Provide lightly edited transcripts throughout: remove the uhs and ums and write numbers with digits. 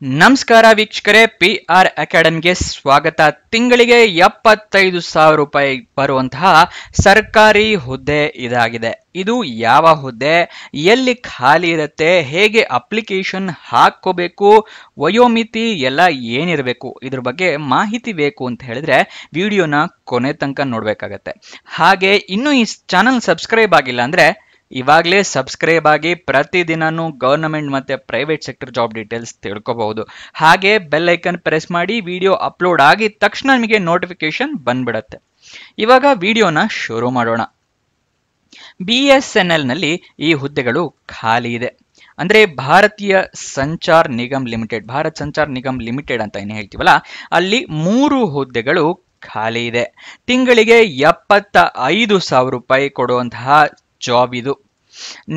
ನಮಸ್ಕಾರ ವೀಕ್ಷಕರೇ, PR ಅಕಾಡೆಮಿಗೆ ಸ್ವಾಗತ. ತಿಂಗಳಿಗೆ 75,000 ರೂಪಾಯಿ ಬರುವಂತಹ ಸರ್ಕಾರಿ ಹುದ್ದೆ ಇದಾಗಿದೆ. ಇದು ಯಾವ ಹುದ್ದೆ, ಎಲ್ಲಿ ಖಾಲಿ ಇರುತ್ತೆ, ಹೇಗೆ ಅಪ್ಲಿಕೇಶನ್ ಹಾಕೋಬೇಕು, ವಯೋಮಿತಿ ಎಲ್ಲ ಏನಿರಬೇಕು, ಇದ್ರ ಬಗ್ಗೆ ಮಾಹಿತಿ ಬೇಕು ಅಂತ ಹೇಳಿದ್ರೆ ವಿಡಿಯೋನ ಕೊನೆ ತನಕ ನೋಡ್ಬೇಕಾಗತ್ತೆ. ಹಾಗೆ ಇನ್ನೂ ಈ ಚಾನಲ್ ಸಬ್ಸ್ಕ್ರೈಬ್ ಆಗಿಲ್ಲ ಅಂದ್ರೆ ಇವಾಗಲೇ ಸಬ್ಸ್ಕ್ರೈಬ್ ಆಗಿ ಪ್ರತಿದಿನನೂ ಗವರ್ನಮೆಂಟ್ ಮತ್ತೆ ಪ್ರೈವೇಟ್ ಸೆಕ್ಟರ್ ಜಾಬ್ ಡೀಟೇಲ್ಸ್ ತಿಳ್ಕೋಬಹುದು. ಹಾಗೆ ಬೆಲ್ ಐಕನ್ ಪ್ರೆಸ್ ಮಾಡಿ, ವಿಡಿಯೋ ಅಪ್ಲೋಡ್ ಆಗಿದ ತಕ್ಷಣ ನಿಮಗೆ ನೋಟಿಫಿಕೇಶನ್ ಬಂದ್ಬಿಡತ್ತೆ. ಇವಾಗ ವಿಡಿಯೋನ ಶುರು ಮಾಡೋಣ. BSNL ನಲ್ಲಿ ಈ ಹುದ್ದೆಗಳು ಖಾಲಿ ಇದೆ. ಅಂದ್ರೆ ಭಾರತೀಯ ಸಂಚಾರ್ ನಿಗಮ್ ಲಿಮಿಟೆಡ್, ಭಾರತ್ ಸಂಚಾರ್ ನಿಗಮ್ ಲಿಮಿಟೆಡ್ ಅಂತ ಏನು ಹೇಳ್ತೀವಲ್ಲ, ಅಲ್ಲಿ 3 ಹುದ್ದೆಗಳು ಖಾಲಿ ಇದೆ. ತಿಂಗಳಿಗೆ 75,000 ರೂಪಾಯಿ ಕೊಡುವಂತಹ ಜಾಬ್ ಇದು.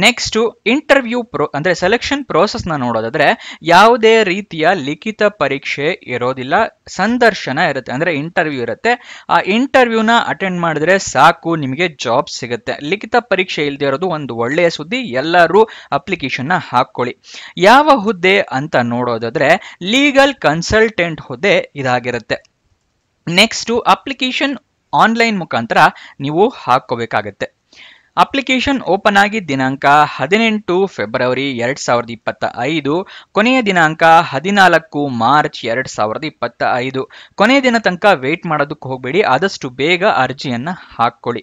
ನೆಕ್ಸ್ಟ್ ಇಂಟರ್ವ್ಯೂ ಅಂದ್ರೆ ಸೆಲೆಕ್ಷನ್ ಪ್ರೋಸೆಸ್ ನ ನೋಡೋದಾದ್ರೆ ಯಾವುದೇ ರೀತಿಯ ಲಿಖಿತ ಪರೀಕ್ಷೆ ಇರೋದಿಲ್ಲ, ಸಂದರ್ಶನ ಇರುತ್ತೆ, ಅಂದ್ರೆ ಇಂಟರ್ವ್ಯೂ ಇರುತ್ತೆ. ಆ ಇಂಟರ್ವ್ಯೂನ ಅಟೆಂಡ್ ಮಾಡಿದ್ರೆ ಸಾಕು, ನಿಮಗೆ ಜಾಬ್ ಸಿಗುತ್ತೆ. ಲಿಖಿತ ಪರೀಕ್ಷೆ ಇಲ್ಲದೆ ಇರೋದು ಒಂದು ಒಳ್ಳೆಯ ಸುದ್ದಿ. ಎಲ್ಲರೂ ಅಪ್ಲಿಕೇಶನ್ ನ ಹಾಕೊಳ್ಳಿ. ಯಾವ ಹುದ್ದೆ ಅಂತ ನೋಡೋದಾದ್ರೆ ಲೀಗಲ್ ಕನ್ಸಲ್ಟೆಂಟ್ ಹುದ್ದೆ ಇದಾಗಿರುತ್ತೆ. ನೆಕ್ಸ್ಟ್ ಅಪ್ಲಿಕೇಶನ್ ಆನ್ಲೈನ್ ಮುಖಾಂತರ ನೀವು ಹಾಕೋಬೇಕಾಗತ್ತೆ. ಅಪ್ಲಿಕೇಶನ್ ಓಪನ್ ಆಗಿ ದಿನಾಂಕ 18 ಫೆಬ್ರವರಿ 2025, ಕೊನೆಯ ದಿನಾಂಕ 14 ಮಾರ್ಚ್ 2025. ಕೊನೆಯ ದಿನ ತನಕ ವೇಟ್ ಮಾಡೋದಕ್ಕೆ ಹೋಗಬೇಡಿ, ಆದಷ್ಟು ಬೇಗ ಅರ್ಜಿಯನ್ನ ಹಾಕೊಳ್ಳಿ.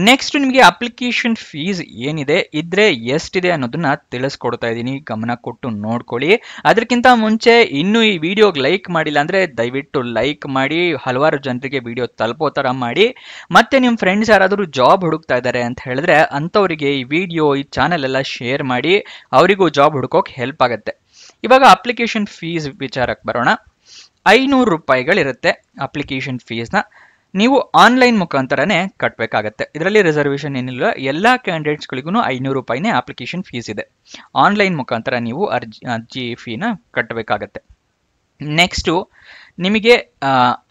ನೆಕ್ಸ್ಟ್ ನಿಮಗೆ ಅಪ್ಲಿಕೇಶನ್ ಫೀಸ್ ಏನಿದೆ, ಇದ್ರೆ ಎಷ್ಟಿದೆ ಅನ್ನೋದನ್ನ ತಿಳಿಸ್ಕೊಡ್ತಾ ಇದ್ದೀನಿ, ಗಮನ ಕೊಟ್ಟು ನೋಡ್ಕೊಳ್ಳಿ. ಅದಕ್ಕಿಂತ ಮುಂಚೆ ಇನ್ನೂ ಈ ವಿಡಿಯೋಗೆ ಲೈಕ್ ಮಾಡಿಲ್ಲ ಅಂದ್ರೆ ದಯವಿಟ್ಟು ಲೈಕ್ ಮಾಡಿ, ಹಲವಾರು ಜನರಿಗೆ ವಿಡಿಯೋ ತಲುಪೋ ತರ ಮಾಡಿ. ಮತ್ತೆ ನಿಮ್ಮ ಫ್ರೆಂಡ್ಸ್ ಯಾರಾದರೂ ಜಾಬ್ ಹುಡುಕ್ತಾ ಇದ್ದಾರೆ ಅಂತ ಹೇಳಿದ್ರೆ ಅಂತವರಿಗೆ ಈ ವಿಡಿಯೋ, ಈ ಚಾನೆಲ್ ಎಲ್ಲ ಶೇರ್ ಮಾಡಿ, ಅವರಿಗೂ ಜಾಬ್ ಹುಡುಕೋಕೆ ಹೆಲ್ಪ್ ಆಗುತ್ತೆ. ಇವಾಗ ಅಪ್ಲಿಕೇಶನ್ ಫೀಸ್ ವಿಚಾರಕ್ಕೆ ಬರೋಣ. 500 ರೂಪಾಯಿಗಳಿರುತ್ತೆ ಅಪ್ಲಿಕೇಶನ್ ಫೀಸ್ನ. ನೀವು ಆನ್ಲೈನ್ ಮುಖಾಂತರನೇ ಕಟ್ಟಬೇಕಾಗತ್ತೆ. ಇದರಲ್ಲಿ ರಿಸರ್ವೇಶನ್ ಏನಿಲ್ಲ, ಎಲ್ಲಾ ಕ್ಯಾಂಡಿಡೇಟ್ಸ್ಗಳಿಗೂ 500 ರೂಪಾಯಿನೇ ಅಪ್ಲಿಕೇಶನ್ ಫೀಸ್ ಇದೆ. ಆನ್ಲೈನ್ ಮುಖಾಂತರ ನೀವು ಅರ್ಜಿ ಫೀನ ಕಟ್ಟಬೇಕಾಗತ್ತೆ. ನೆಕ್ಸ್ಟು ನಿಮಗೆ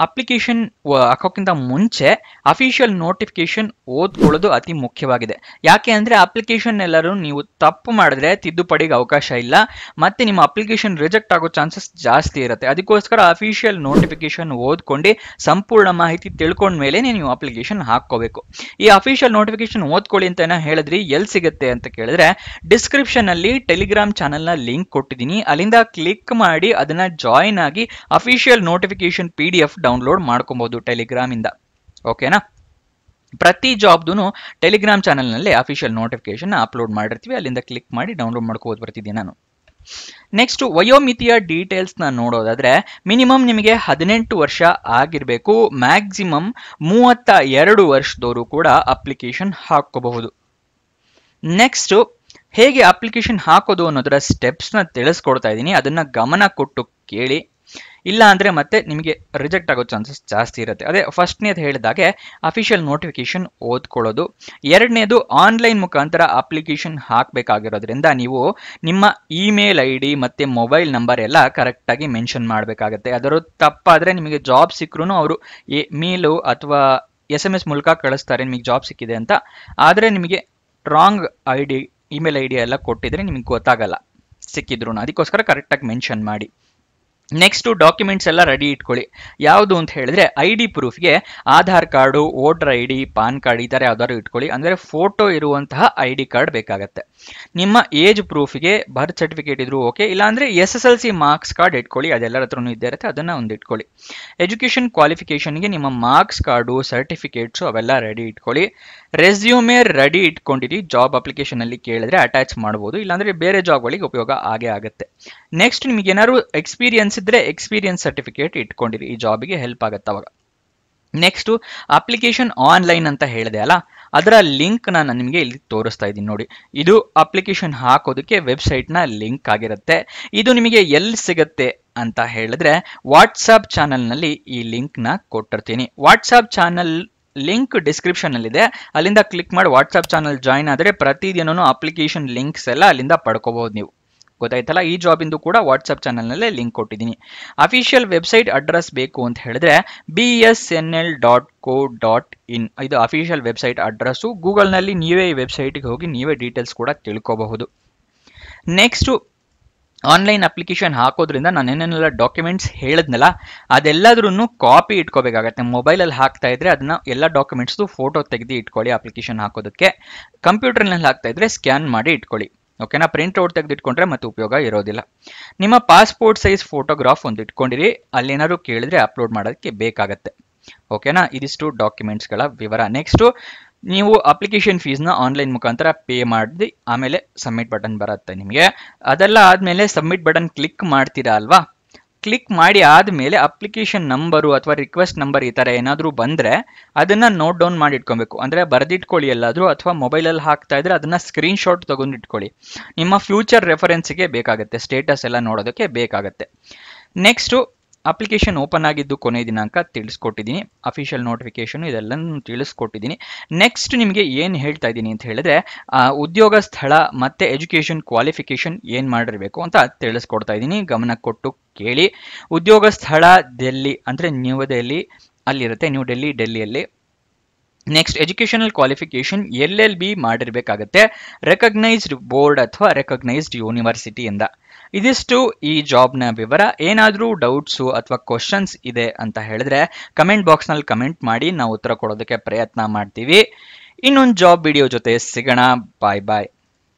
ಅಪ್ಲಿಕೇಶನ್ ಹಾಕೋಕ್ಕಿಂತ ಮುಂಚೆ ಅಫಿಷಿಯಲ್ ನೋಟಿಫಿಕೇಶನ್ ಓದ್ಕೊಳ್ಳೋದು ಅತಿ ಮುಖ್ಯವಾಗಿದೆ. ಯಾಕೆ ಅಂದರೆ ಅಪ್ಲಿಕೇಶನ್ ಎಲ್ಲರೂ ನೀವು ತಪ್ಪು ಮಾಡಿದ್ರೆ ತಿದ್ದುಪಡಿಗೆ ಅವಕಾಶ ಇಲ್ಲ, ಮತ್ತೆ ನಿಮ್ಮ ಅಪ್ಲಿಕೇಶನ್ ರಿಜೆಕ್ಟ್ ಆಗೋ ಚಾನ್ಸಸ್ ಜಾಸ್ತಿ ಇರುತ್ತೆ. ಅದಕ್ಕೋಸ್ಕರ ಅಫಿಷಿಯಲ್ ನೋಟಿಫಿಕೇಶನ್ ಓದ್ಕೊಂಡು ಸಂಪೂರ್ಣ ಮಾಹಿತಿ ತಿಳ್ಕೊಂಡ ಮೇಲೆ ನೀವು ಅಪ್ಲಿಕೇಶನ್ ಹಾಕ್ಕೋಬೇಕು. ಈ ಅಫಿಷಿಯಲ್ ನೋಟಿಫಿಕೇಶನ್ ಓದ್ಕೊಳ್ಳಿ ಅಂತ ಹೇಳಿದ್ರಿ, ಎಲ್ಲಿ ಸಿಗುತ್ತೆ ಅಂತ ಕೇಳಿದ್ರೆ ಡಿಸ್ಕ್ರಿಪ್ಷನ್ ಅಲ್ಲಿ ಟೆಲಿಗ್ರಾಮ್ ಚಾನಲ್ನ ಲಿಂಕ್ ಕೊಟ್ಟಿದ್ದೀನಿ, ಅಲ್ಲಿಂದ ಕ್ಲಿಕ್ ಮಾಡಿ ಅದನ್ನ ಜಾಯಿನ್ ಆಗಿ ಅಫಿಷಿಯಲ್ ನೋಟಿಫಿಕೇಶನ್ PDF ಡೌನ್ಲೋಡ್ ಮಾಡ್ಕೊಬಹುದು ಟೆಲಿಗ್ರಾಮ್ ಇಂದ. ಓಕೆನಾ? ಪ್ರತಿ ಜಾಬ್ದು ಟೆಲಿಗ್ರಾಮ್ ಚಾನಲ್ ನಲ್ಲಿ ಅಫಿಷಿಯಲ್ ನೋಟಿಫಿಕೇಶನ್ ಅಪ್ಲೋಡ್ ಮಾಡಿರ್ತೀವಿ, ಅಲ್ಲಿಂದ ಕ್ಲಿಕ್ ಮಾಡಿ ಡೌನ್ಲೋಡ್ ಮಾಡ್ಕೋಬಹುದು ಬರ್ತಿದ್ದೀನಿ ನಾನು. ನೆಕ್ಸ್ಟ್ ವಯೋಮಿತಿಯ ಡೀಟೇಲ್ಸ್ ನ ನೋಡೋದಾದ್ರೆ ಮಿನಿಮಮ್ ನಿಮಗೆ 18 ವರ್ಷ ಆಗಿರಬೇಕು, ಮ್ಯಾಕ್ಸಿಮಮ್ 32 ವರ್ಷದವರು ಕೂಡ ಅಪ್ಲಿಕೇಶನ್ ಹಾಕೋಬಹುದು. ನೆಕ್ಸ್ಟ್ ಹೇಗೆ ಅಪ್ಲಿಕೇಶನ್ ಹಾಕೋದು ಅನ್ನೋದರ ಸ್ಟೆಪ್ಸ್ ನ ತಿಳಿಸ್ಕೊಡ್ತಾ ಇದ್ದೀನಿ, ಅದನ್ನ ಗಮನ ಕೊಟ್ಟು ಕೇಳಿ. ಇಲ್ಲ ಅಂದ್ರೆ ಮತ್ತೆ ನಿಮಗೆ ರಿಜೆಕ್ಟ್ ಆಗೋ ಚಾನ್ಸಸ್ ಜಾಸ್ತಿ ಇರುತ್ತೆ. ಅದೇ ಫಸ್ಟ್ನೇದು ಹೇಳಿದಾಗೆ ಅಫಿಷಿಯಲ್ ನೋಟಿಫಿಕೇಶನ್ ಓದ್ಕೊಳ್ಳೋದು. ಎರಡನೇದು ಆನ್ಲೈನ್ ಮುಖಾಂತರ ಅಪ್ಲಿಕೇಶನ್ ಹಾಕಬೇಕಾಗಿರೋದ್ರಿಂದ ನೀವು ನಿಮ್ಮ ಇಮೇಲ್ ID ಮತ್ತೆ ಮೊಬೈಲ್ ನಂಬರ್ ಎಲ್ಲ ಕರೆಕ್ಟಾಗಿ ಮೆನ್ಷನ್ ಮಾಡಬೇಕಾಗತ್ತೆ. ಅದರ ತಪ್ಪಾದ್ರೆ ನಿಮಗೆ ಜಾಬ್ ಸಿಕ್ಕರೂ ಅವರು ಮೇಲು ಅಥವಾ SMS ಮೂಲಕ ಕಳಿಸ್ತಾರೆ ನಿಮಗೆ ಜಾಬ್ ಸಿಕ್ಕಿದೆ ಅಂತ. ಆದರೆ ನಿಮಗೆ ರಾಂಗ್ ಇಮೇಲ್ ID ಎಲ್ಲ ಕೊಟ್ಟಿದ್ರೆ ನಿಮಗೆ ಗೊತ್ತಾಗಲ್ಲ ಸಿಕ್ಕಿದ್ರು, ಅದಕ್ಕೋಸ್ಕರ ಕರೆಕ್ಟಾಗಿ ಮೆನ್ಷನ್ ಮಾಡಿ. ನೆಕ್ಸ್ಟ್ ಡಾಕ್ಯುಮೆಂಟ್ಸ್ ಎಲ್ಲ ರೆಡಿ ಇಟ್ಕೊಳ್ಳಿ. ಯಾವುದು ಅಂತ ಹೇಳಿದ್ರೆ ID ಪ್ರೂಫ್ಗೆ Aadhaar card, voter ID, PAN card ಈ ಥರ ಯಾವ್ದಾದ್ರು ಇಟ್ಕೊಳ್ಳಿ. ಅಂದರೆ ಫೋಟೋ ಇರುವಂತಹ ID ಕಾರ್ಡ್ ಬೇಕಾಗತ್ತೆ. ನಿಮ್ಮ ಏಜ್ ಪ್ರೂಫ್ಗೆ ಬರ್ತ್ ಸರ್ಟಿಫಿಕೇಟ್ ಇದ್ರು ಓಕೆ, ಇಲ್ಲಾಂದ್ರೆ SSLC ಮಾರ್ಕ್ಸ್ ಕಾರ್ಡ್ ಇಟ್ಕೊಳ್ಳಿ, ಅದೆಲ್ಲರ ಹತ್ರನೂ ಇದ್ದೇ ಇರುತ್ತೆ, ಅದನ್ನ ಒಂದು ಇಟ್ಕೊಳ್ಳಿ. ಎಜುಕೇಶನ್ ಕ್ವಾಲಿಫಿಕೇಶನ್ಗೆ ನಿಮ್ಮ ಮಾರ್ಕ್ಸ್ ಕಾರ್ಡು, ಸರ್ಟಿಫಿಕೇಟ್ಸು ಅವೆಲ್ಲ ರೆಡಿ ಇಟ್ಕೊಳ್ಳಿ. ರೆಸ್ಯೂಮೇ ರೆಡಿ ಇಟ್ಕೊಂಡಿರಿ, ಜಾಬ್ ಅಪ್ಲಿಕೇಶನ್ ಅಲ್ಲಿ ಕೇಳಿದ್ರೆ ಅಟ್ಯಾಚ್ ಮಾಡ್ಬೋದು, ಇಲ್ಲಾಂದ್ರೆ ಬೇರೆ ಜಾಬ್ಗಳಿಗೆ ಉಪಯೋಗ ಆಗೇ ಆಗುತ್ತೆ. ನೆಕ್ಸ್ಟ್ ನಿಮ್ಗೆ ಏನಾದ್ರು ಎಕ್ಸ್ಪೀರಿಯನ್ಸ್ ಇದ್ರೆ ಎಕ್ಸ್ಪೀರಿಯನ್ಸ್ ಸರ್ಟಿಫಿಕೇಟ್ ಇಟ್ಕೊಂಡಿರಿ, ಈ ಜಾಬಿಗೆ ಹೆಲ್ಪ್ ಆಗುತ್ತೆ ಅವಾಗ. ನೆಕ್ಸ್ಟ್ ಅಪ್ಲಿಕೇಶನ್ ಆನ್ಲೈನ್ ಅಂತ ಹೇಳಿದೆ ಅಲ್ಲ, ಅದರ ಲಿಂಕ್ ನಾನು ನಿಮಗೆ ಇಲ್ಲಿ ತೋರಿಸ್ತಾ ಇದ್ದೀನಿ ನೋಡಿ. ಇದು ಅಪ್ಲಿಕೇಶನ್ ಹಾಕೋದಕ್ಕೆ ವೆಬ್ಸೈಟ್ ನ ಲಿಂಕ್ ಆಗಿರುತ್ತೆ. ಇದು ನಿಮಗೆ ಎಲ್ಲಿ ಸಿಗುತ್ತೆ ಅಂತ ಹೇಳಿದ್ರೆ ವಾಟ್ಸಾಪ್ ಚಾನಲ್ ನಲ್ಲಿ ಈ ಲಿಂಕ್ ನ ಕೊಟ್ಟಿರ್ತೀನಿ. ವಾಟ್ಸಾಪ್ ಚಾನಲ್ ಲಿಂಕ್ ಡಿಸ್ಕ್ರಿಪ್ಷನ್ ಅಲ್ಲಿ ಇದೆ, ಅಲ್ಲಿಂದ ಕ್ಲಿಕ್ ಮಾಡಿ ವಾಟ್ಸಾಪ್ ಚಾನಲ್ ಜಾಯಿನ್ ಆದರೆ ಪ್ರತಿದಿನನೂ ಅಪ್ಲಿಕೇಶನ್ ಲಿಂಕ್ಸ್ ಎಲ್ಲ ಅಲ್ಲಿಂದ ಪಡ್ಕೋಬಹುದು ನೀವು. ಗೊತ್ತಾಯ್ತಲ್ಲ? ಈ ಜಾಬ್ ಇಂದು ಕೂಡ ವಾಟ್ಸ್ಆಪ್ ಚಾನಲ್ ನಲ್ಲೇ ಲಿಂಕ್ ಕೊಟ್ಟಿದ್ದೀನಿ. ಅಫಿಷಿಯಲ್ ವೆಬ್ಸೈಟ್ ಅಡ್ರೆಸ್ ಬೇಕು ಅಂತ ಹೇಳಿದ್ರೆ bsnl.co.in ಇದು ಅಫಿಷಿಯಲ್ ವೆಬ್ಸೈಟ್ ಅಡ್ರೆಸ್ಸು. ಗೂಗಲ್ ನಲ್ಲಿ ನೀವೇ ಈ ವೆಬ್ಸೈಟ್ಗೆ ಹೋಗಿ ನೀವೇ ಡೀಟೇಲ್ಸ್ ಕೂಡ ತಿಳ್ಕೋಬಹುದು. ನೆಕ್ಸ್ಟ್ ಆನ್ಲೈನ್ ಅಪ್ಲಿಕೇಶನ್ ಹಾಕೋದ್ರಿಂದ ನಾನು ಏನೇನೆಲ್ಲ ಡಾಕ್ಯುಮೆಂಟ್ಸ್ ಹೇಳಿದ್ನಲ್ಲ ಅದೆಲ್ಲದ್ರೂ ಕಾಪಿ ಇಟ್ಕೋಬೇಕಾಗತ್ತೆ. ಮೊಬೈಲಲ್ಲಿ ಹಾಕ್ತಾ ಇದ್ರೆ ಅದನ್ನ ಎಲ್ಲ ಡಾಕ್ಯುಮೆಂಟ್ಸ್ದು ಫೋಟೋ ತೆಗೆದು ಇಟ್ಕೊಳ್ಳಿ ಅಪ್ಲಿಕೇಶನ್ ಹಾಕೋದಕ್ಕೆ. ಕಂಪ್ಯೂಟರ್ನಲ್ಲಿ ಹಾಕ್ತಾ ಇದ್ರೆ ಸ್ಕ್ಯಾನ್ ಮಾಡಿ ಇಟ್ಕೊಳ್ಳಿ. ಓಕೆನಾ, ಪ್ರಿಂಟ್ ಔಟ್ ತೆಗೆದು ಇಟ್ಕೊಂಡ್ರೆ ಮತ್ತೆ ಉಪಯೋಗ ಇರೋದಿಲ್ಲ. ನಿಮ್ಮ ಪಾಸ್ಪೋರ್ಟ್ ಸೈಜ್ ಫೋಟೋಗ್ರಾಫ್ ಒಂದು ಇಟ್ಕೊಂಡಿರಿ, ಅಲ್ಲೇನಾದ್ರು ಕೇಳಿದ್ರೆ ಅಪ್ಲೋಡ್ ಮಾಡೋದಕ್ಕೆ ಬೇಕಾಗತ್ತೆ. ಓಕೆನಾ, ಇದಿಷ್ಟು ಡಾಕ್ಯುಮೆಂಟ್ಸ್ಗಳ ವಿವರ. ನೆಕ್ಸ್ಟು ನೀವು ಅಪ್ಲಿಕೇಶನ್ ಫೀಸ್ನ ಆನ್ಲೈನ್ ಮುಖಾಂತರ ಪೇ ಮಾಡಿ ಆಮೇಲೆ ಸಬ್ಮಿಟ್ ಬಟನ್ ಬರುತ್ತೆ ನಿಮಗೆ. ಅದೆಲ್ಲ ಆದಮೇಲೆ ಸಬ್ಮಿಟ್ ಬಟನ್ ಕ್ಲಿಕ್ ಮಾಡ್ತೀರಾ ಅಲ್ವಾ, ಕ್ಲಿಕ್ ಮಾಡಿ ಆದಮೇಲೆ ಅಪ್ಲಿಕೇಶನ್ ನಂಬರು ಅಥವಾ ರಿಕ್ವೆಸ್ಟ್ ನಂಬರ್ ಈ ಥರ ಏನಾದರೂ ಬಂದರೆ ಅದನ್ನು ನೋಟ್ ಡೌನ್ ಮಾಡಿ ಇಟ್ಕೊಬೇಕು. ಅಂದರೆ ಬರೆದಿಟ್ಕೊಳ್ಳಿ ಎಲ್ಲಾದರೂ, ಅಥವಾ ಮೊಬೈಲಲ್ಲಿ ಹಾಕ್ತಾ ಇದ್ರೆ ಅದನ್ನು ಸ್ಕ್ರೀನ್ಶಾಟ್ ತೊಗೊಂಡು ಇಟ್ಕೊಳ್ಳಿ. ನಿಮ್ಮ ಫ್ಯೂಚರ್ ರೆಫರೆನ್ಸ್ಗೆ ಬೇಕಾಗುತ್ತೆ, ಸ್ಟೇಟಸ್ ಎಲ್ಲ ನೋಡೋದಕ್ಕೆ ಬೇಕಾಗುತ್ತೆ. ನೆಕ್ಸ್ಟು ಅಪ್ಲಿಕೇಶನ್ ಓಪನ್ ಆಗಿದ್ದು ಕೊನೆ ದಿನಾಂಕ ತಿಳಿಸ್ಕೊಟ್ಟಿದ್ದೀನಿ, ಅಫಿಷಿಯಲ್ ನೋಟಿಫಿಕೇಶನ್ ಇದೆಲ್ಲನೂ ತಿಳಿಸ್ಕೊಟ್ಟಿದ್ದೀನಿ. ನೆಕ್ಸ್ಟ್ ನಿಮಗೆ ಏನು ಹೇಳ್ತಾ ಇದ್ದೀನಿ ಅಂತ ಹೇಳಿದ್ರೆ ಉದ್ಯೋಗ ಸ್ಥಳ ಮತ್ತು ಎಜುಕೇಷನ್ ಕ್ವಾಲಿಫಿಕೇಷನ್ ಏನು ಮಾಡಿರಬೇಕು ಅಂತ ತಿಳಿಸ್ಕೊಡ್ತಾ ಇದ್ದೀನಿ, ಗಮನ ಕೊಟ್ಟು ಕೇಳಿ. ಉದ್ಯೋಗ ಸ್ಥಳ ಡೆಲ್ಲಿ ಅಂದರೆ ನ್ಯೂ ಡೆಲ್ಲಿ ಅಲ್ಲಿರುತ್ತೆ, ನ್ಯೂ ಡೆಲ್ಲಿ ಡೆಲ್ಲಿಯಲ್ಲಿ. ನೆಕ್ಸ್ಟ್ ಎಜುಕೇಷನಲ್ ಕ್ವಾಲಿಫಿಕೇಷನ್ LLB ಮಾಡಿರಬೇಕಾಗತ್ತೆ, ರೆಕಗ್ನೈಸ್ಡ್ ಬೋರ್ಡ್ ಅಥವಾ ರೆಕಗ್ನೈಸ್ಡ್ ಯೂನಿವರ್ಸಿಟಿಯಿಂದ. ಇದಿಷ್ಟು ಈ ಜಾಬ್ನ ವಿವರ. ಏನಾದರೂ ಡೌಟ್ಸು ಅಥವಾ ಕ್ವಶನ್ಸ್ ಇದೆ ಅಂತ ಹೇಳಿದ್ರೆ ಕಮೆಂಟ್ ಬಾಕ್ಸ್ನಲ್ಲಿ ಕಮೆಂಟ್ ಮಾಡಿ, ನಾವು ಉತ್ತರ ಕೊಡೋದಕ್ಕೆ ಪ್ರಯತ್ನ ಮಾಡ್ತೀವಿ. ಇನ್ನೊಂದು ಜಾಬ್ ವಿಡಿಯೋ ಜೊತೆ ಸಿಗೋಣ. ಬಾಯ್ ಬಾಯ್.